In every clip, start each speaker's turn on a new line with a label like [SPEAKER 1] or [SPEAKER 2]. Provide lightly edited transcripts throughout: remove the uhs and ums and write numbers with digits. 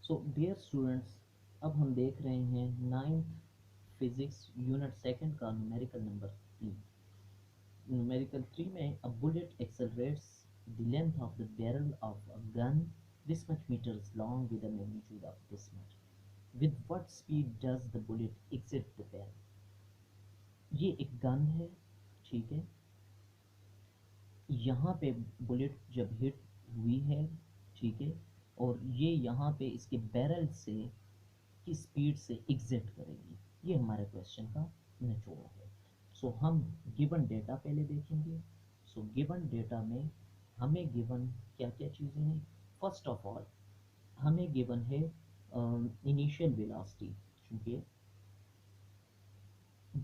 [SPEAKER 1] So dear students, अब हम देख रहे हैं नाइन्थ फिजिक्स यूनिट सेकंड का न्यूमेरिकल नंबर 3। न्यूमेरिकल 3 में a bullet accelerates the length of the barrel of a gun this much meters long with a magnitude of this much. With what speed does the bullet exit the barrel? ये एक gun है, ठीक है। यहाँ पे bullet जब hit हुई है, ठीक है, और ये यहाँ पे इसके बैरल से की स्पीड से एग्जिट करेगी। ये हमारे क्वेश्चन का निचोड़ है। सो हम गिवन डेटा पहले देखेंगे। सो गिवन डेटा में हमें गिवन क्या क्या चीज़ें हैं। फर्स्ट ऑफ ऑल हमें गिवन है इनिशियल वेलोसिटी, क्योंकि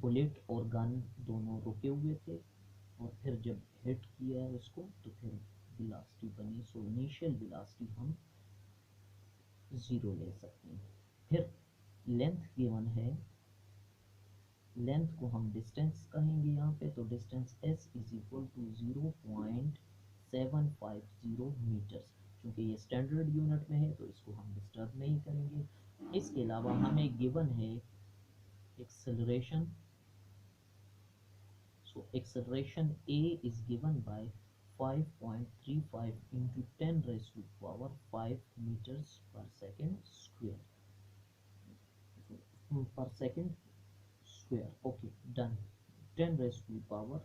[SPEAKER 1] बुलेट और गन दोनों रुके हुए थे और फिर जब हिट किया है उसको तो फिर वेलोसिटी बनी। सो इनिशियल वेलोसिटी हम 0 ले सकते हैं। फिर लेंथ गिवन है, लेंथ को हम डिस्टेंस कहेंगे यहाँ पे, तो distance s is equal to 0.750 metres. क्योंकि ये स्टैंडर्ड यूनिट में है तो इसको हम डिस्टर्ब नहीं करेंगे। इसके अलावा हमें गिवन है acceleration. So acceleration A is given by 5.35 into 10 raised to power 5 meters per second square. Per second square. Okay, done. 10 raised to power,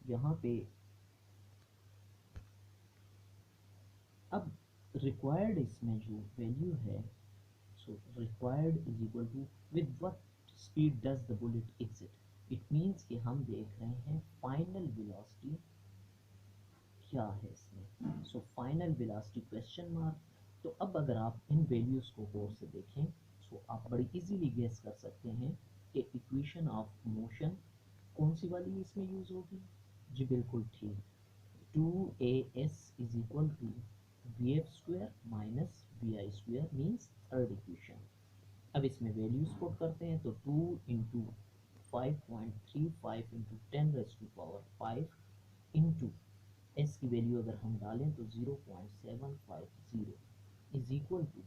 [SPEAKER 1] यहाँ पे अब required इसमें जो वैल्यू है, so required is equal to with what speed does the bullet exit. It means कि हम देख रहे हैं फाइनल वेलोसिटी क्या है इसमें। So final velocity question mark. तो अब अगर आप इन वैल्यूज को गौर से देखें तो आप बड़ी इजीली गेस कर सकते हैं कि इक्वेशन ऑफ मोशन कौन सी वाली इसमें यूज होगी। जी बिल्कुल ठीक, 2as is equal to vf square minus vi square means third equation. अब इसमें वैल्यूज पुट करते हैं तो 2 into 5.35 into 10 raise to power 5 into s की वैल्यू अगर हम डालें तो 0.750 इज इक्वल टू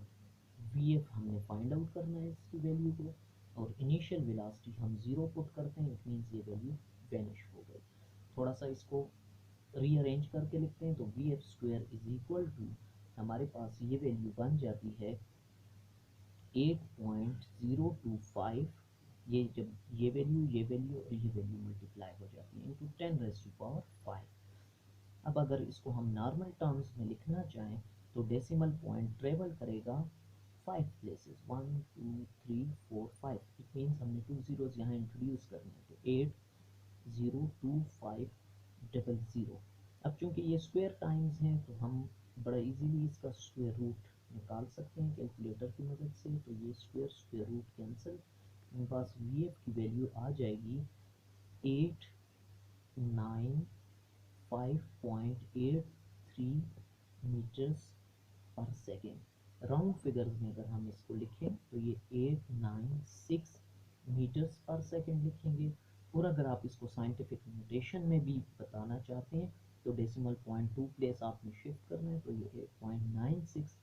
[SPEAKER 1] vf हमने फाइंड आउट करना है इसकी वैल्यू को, और इनिशियल वेलोसिटी हम 0 पुट करते हैं। इट मीन्स ये वैल्यू वैनिश हो गई। थोड़ा सा इसको रीअरेंज करके लिखते हैं तो vf square is equal to हमारे पास ये वैल्यू बन जाती है 8.025। ये जब ये वैल्यू और ये वैल्यू मल्टीप्लाई हो जाती है इंटू 10 रेज़ टू पावर 5। अब अगर इसको हम नॉर्मल टर्म्स में लिखना चाहें तो डेसिमल पॉइंट ट्रेवल करेगा 5 प्लेसेस, 1 2 3 4 5। इट मीन्स हमने 2 zeros यहाँ इंट्रोड्यूस करने हैं तो 802500। अब चूंकि ये स्क्वायर टाइम्स हैं तो हम बड़ा इजीली इसका स्क्वायर रूट निकाल सकते हैं कैलकुलेटर की मदद से। तो ये स्क्वायर रूट कैंसिल, मेरे पास vf की वैल्यू आ जाएगी 895.83 metres per second. Round figures में अगर हम इसको लिखें तो ये 896 मीटर्स पर सेकेंड लिखेंगे। और अगर आप इसको साइंटिफिक नोटेशन में भी बताना चाहते हैं तो डेसिमल पॉइंट 2 प्लेस आपने शिफ्ट करना है, तो ये 8.96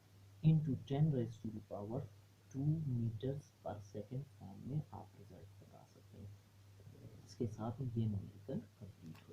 [SPEAKER 1] into 10 raise to the power 2 metres per second form में आप रिजल्ट बता सकते हैं। इसके साथ ही ये न्यूमेरिकल कंप्लीट